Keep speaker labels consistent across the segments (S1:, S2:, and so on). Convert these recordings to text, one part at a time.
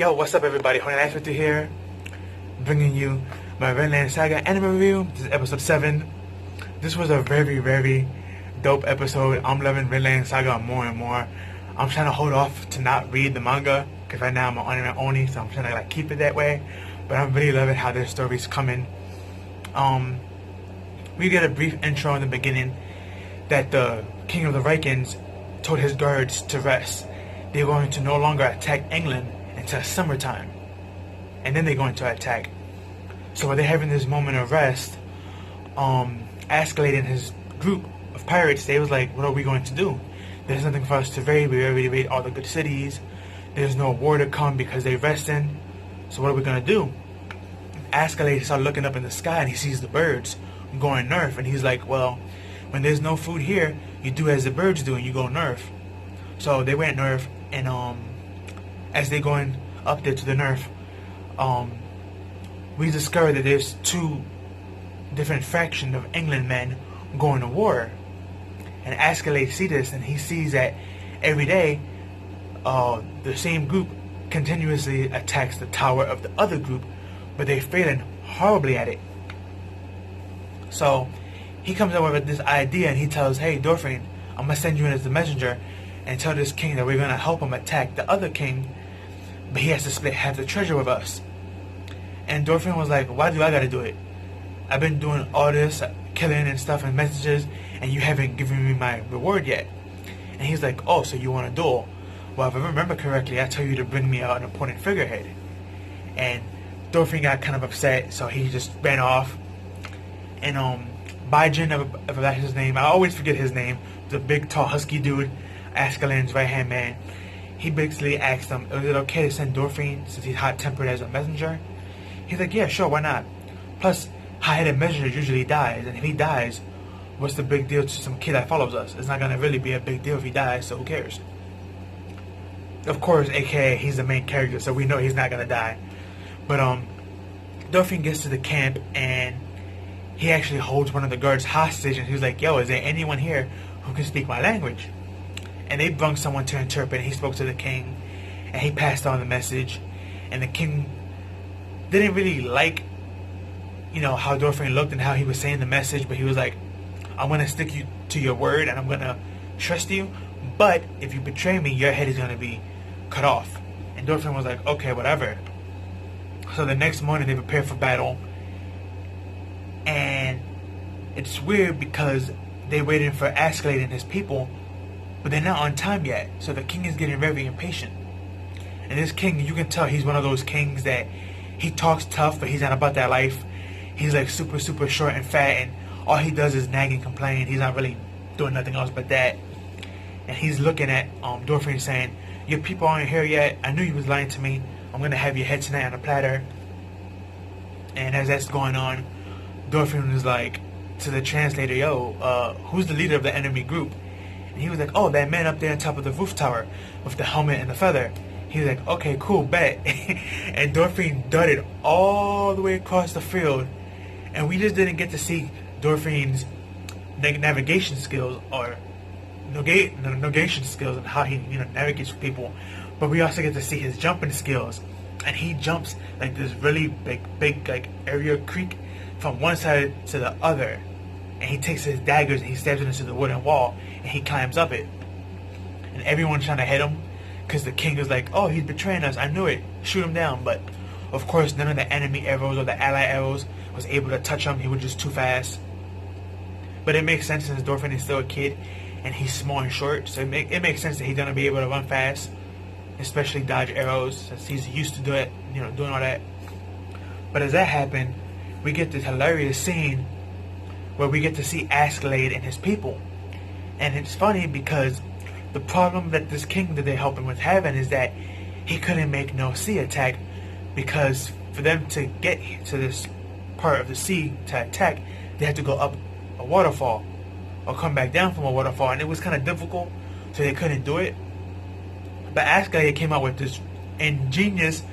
S1: Yo, what's up everybody? Nice to here, bringing you my Vinland saga anime review. This is episode 7. This was a very dope episode. I'm loving Vinland saga more and more. I'm trying to hold off to not read the manga, because right now I'm on anime only, so I'm trying to keep it that way. But I'm really loving how this story's coming. We get a brief intro in the beginning that the king of the Vikings told his guards to rest. They're going to no longer attack England until summertime, and then they're going to attack. So while they're having this moment of rest, Askeladd and his group of pirates, they was like, what are we going to do? There's nothing for us to raid. We already raid all the good cities. There's no war to come because they're resting. So what are we going to do? Askeladd started looking up in the sky and he sees the birds going north, and he's like, well, when there's no food here, you do as the birds do and you go north. So they went north, and as they're going up there to the north, we discovered that there's two different factions of England men going to war. And Askeladd sees this, and he sees that every day the same group continuously attacks the tower of the other group, but they're failing horribly at it. So he comes up with this idea, and he tells, hey Thorfin, I'm going to send you in as the messenger and tell this king that we're going to help him attack the other king, but he has to split half the treasure with us. And Thorfin was like, why do I got to do it? I've been doing all this killing and stuff and messages, and you haven't given me my reward yet. And he's like, oh, so you want a duel? Well, if I remember correctly, I told you to bring me out an important figurehead. And Thorfin got kind of upset, so he just ran off. And Baijin, if that's his name, I always forget his name, the big tall husky dude, Askeladd's right hand man, he basically asked him, is it okay to send Thorfin since he's hot tempered as a messenger? He's like, yeah, sure, why not? Plus, high-headed messenger usually dies, and if he dies, what's the big deal to some kid that follows us? It's not going to really be a big deal if he dies, so who cares? Of course, aka he's the main character, so we know he's not going to die. But Thorfin gets to the camp, and he actually holds one of the guards hostage, and he's like, yo, is there anyone here who can speak my language? And they brung someone to interpret, and he spoke to the king, and he passed on the message. And the king didn't really like, how Thorfin looked and how he was saying the message, but he was like, I'm going to stick you to your word, and I'm going to trust you, but if you betray me, your head is going to be cut off. And Thorfin was like, okay, whatever. So the next morning, they prepare for battle, and it's weird because they're waiting for Askeladd and his people, but they're not on time yet. So the king is getting very impatient. And this king, you can tell he's one of those kings that he talks tough, but he's not about that life. He's like super short and fat, and all he does is nag and complain. He's not really doing nothing else but that. And he's looking at Thorfin saying, your people aren't here yet. I knew you was lying to me. I'm going to have your head tonight on a platter. And as that's going on, Thorfin was like to the translator, yo, who's the leader of the enemy group? And he was like, oh, that man up there on top of the roof tower with the helmet and the feather. He was like, okay, cool, bet. And Thorfin darted all the way across the field, and we just didn't get to see Thorfin's navigation skills or negation skills and how he navigates people, but we also get to see his jumping skills. And he jumps like this really big like area creek from one side to the other, and he takes his daggers and he stabs it into the wooden wall, and he climbs up it, and everyone's trying to hit him because the king is like, oh, he's betraying us, I knew it, shoot him down. But of course none of the enemy arrows or the ally arrows was able to touch him. He was just too fast. But it makes sense since Thorfin is still a kid and he's small and short, so it makes sense that he's gonna be able to run fast, especially dodge arrows, since he's used to do it, doing all that. But as that happened, we get this hilarious scene where we get to see Askeladd and his people. And it's funny because the problem that this king that they're helping with having is that he couldn't make no sea attack, because for them to get to this part of the sea to attack, they had to go up a waterfall or come back down from a waterfall, and it was kind of difficult, so they couldn't do it. But Askeladd came out with this ingenious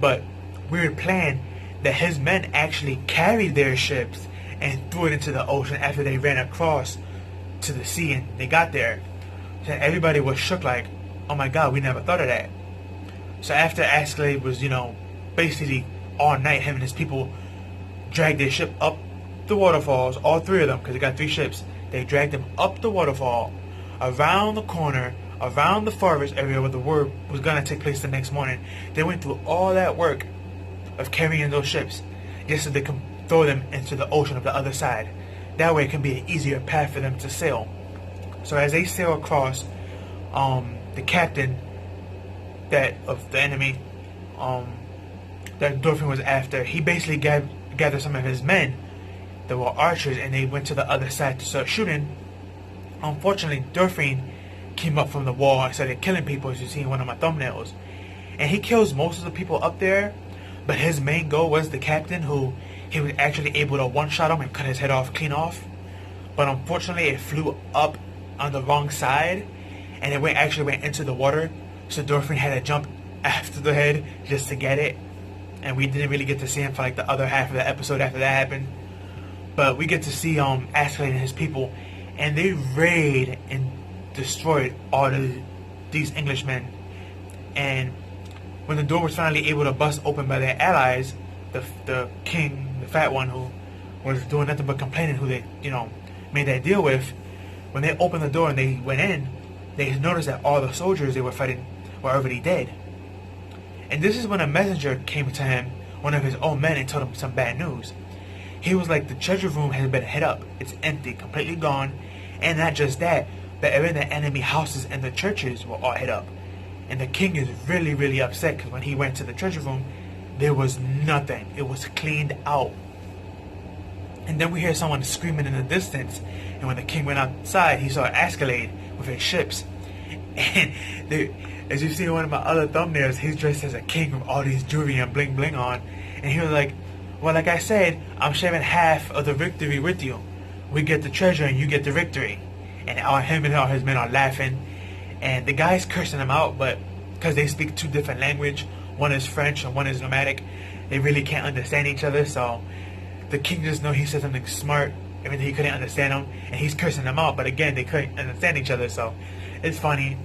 S1: but weird plan that his men actually carried their ships and threw it into the ocean after they ran across to the sea and they got there. And everybody was shook like, oh my god, we never thought of that. So after Askeladd was, basically all night, him and his people dragged their ship up the waterfalls, all three of them, because they got three ships. They dragged them up the waterfall, around the corner, around the forest area where the war was going to take place the next morning. They went through all that work of carrying those ships just so they can throw them into the ocean of the other side. That way it can be an easier path for them to sail. So as they sail across, the captain of the enemy that Thorfin was after, he basically gathered some of his men that were archers, and they went to the other side to start shooting. Unfortunately, Thorfin came up from the wall and started killing people, as you see in one of my thumbnails. And he kills most of the people up there, but his main goal was the captain, who he was actually able to one-shot him and cut his head off clean off. But unfortunately, it flew up on the wrong side, and it actually went into the water. So Thorfin had to jump after the head just to get it. And we didn't really get to see him for like the other half of the episode after that happened. But we get to see Askeladd and his people, and they raid and destroyed all these Englishmen. And when the door was finally able to bust open by their allies, the king, the fat one who was doing nothing but complaining, who they made that deal with, when they opened the door and they went in, they noticed that all the soldiers they were fighting were already dead. And this is when a messenger came to him, one of his own men, and told him some bad news. He was like, the treasure room has been hit up. It's empty, completely gone. And not just that, but even the enemy houses and the churches were all hit up. And the king is really, really upset, because when he went to the treasure room, there was nothing. It was cleaned out. And then we hear someone screaming in the distance. And when the king went outside, he saw Askeladd with his ships. And as you see in one of my other thumbnails, he's dressed as a king with all these jewelry and bling bling on. And he was like, well, like I said, I'm sharing half of the victory with you. We get the treasure and you get the victory. And him and all his men are laughing. And the guy's cursing them out, but because they speak two different languages, one is French and one is nomadic, they really can't understand each other. So the king just know he said something smart, even though he couldn't understand them, and he's cursing them out. But again, they couldn't understand each other, so it's funny.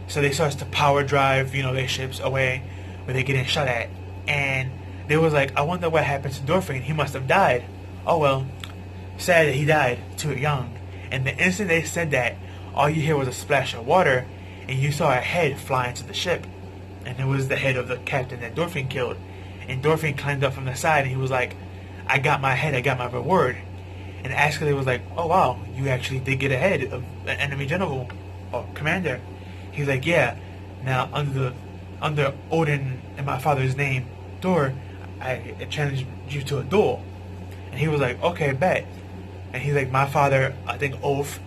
S1: So they start to power drive, their ships away where they're getting shot at. And they was like, I wonder what happened to Thorfin. He must have died. Oh well, sad that he died too young. And the instant they said that, all you hear was a splash of water, and you saw a head fly into the ship. And it was the head of the captain that Thorfin killed. And Thorfin climbed up from the side, and he was like, I got my head, I got my reward. And Askeladd was like, oh wow, you actually did get a head of an enemy general or commander. He's like, yeah, now under Odin and my father's name, Thor, I challenged you to a duel. And he was like, okay, bet. And he's like, my father, I think, oath,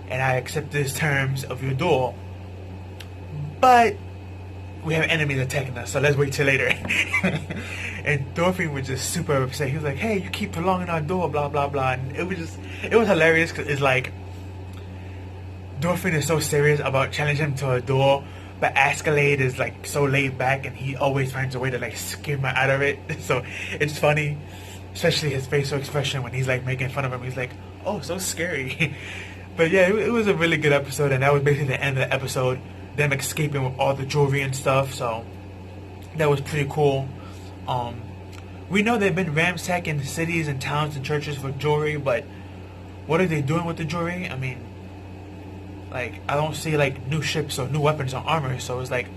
S1: and I accept these terms of your duel. But we have enemies attacking us, so let's wait till later. And Thorfin was just super upset. He was like, hey, you keep prolonging our duel, blah, blah, blah. And it was hilarious, because it's like, Thorfin is so serious about challenging him to a duel, but Askeladd is like so laid back, and he always finds a way to like scare him out of it. So it's funny, especially his facial expression when he's like making fun of him. He's like, oh, so scary. But yeah, it was a really good episode, and that was basically the end of the episode, them escaping with all the jewelry and stuff. So that was pretty cool. We know they've been ransacking cities and towns and churches for jewelry, but what are they doing with the jewelry? I mean, like, I don't see like new ships or new weapons or armor. So it's like,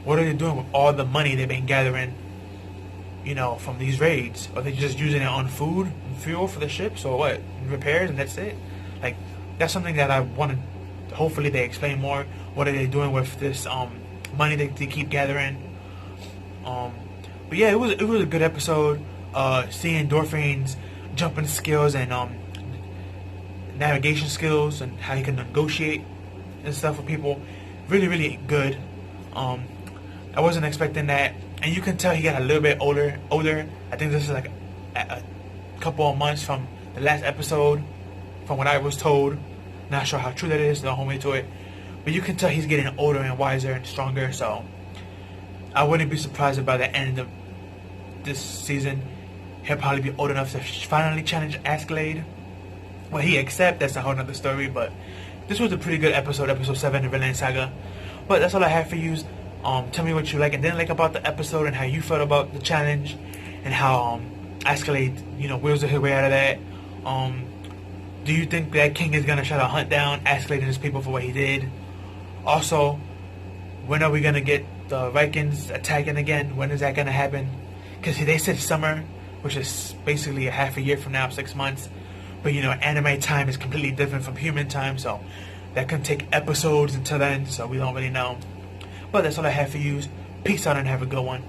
S1: what are they doing with all the money they've been gathering, from these raids? Are they just using it on food and fuel for the ships, or what? Repairs, and that's it? Like, that's something that I want to, hopefully they explain more. What are they doing with this money that they keep gathering? But yeah, it was a good episode. Seeing Thorfin's jumping skills and navigation skills and how he can negotiate and stuff with people, really, really good. I wasn't expecting that, and you can tell he got a little bit older. I think this is like a couple of months from the last episode, from what I was told. Not sure how true that is, don't hold me to it, but you can tell he's getting older and wiser and stronger. So I wouldn't be surprised if by the end of this season he'll probably be old enough to finally challenge Askeladd. Well, he accept, that's a whole nother story, but this was a pretty good episode 7 of Vinland Saga. But that's all I have for you. Tell me what you like and didn't like about the episode, and how you felt about the challenge, and how Escalade, wheels her way out of that. Do you think that King is gonna try to hunt down Escalade and his people for what he did? Also, when are we gonna get the Vikings attacking again? When is that gonna happen? Because they said summer, which is basically a half a year from now, 6 months. But anime time is completely different from human time, so that can take episodes until then. So we don't really know. But that's all I have for you. Peace out and have a good one.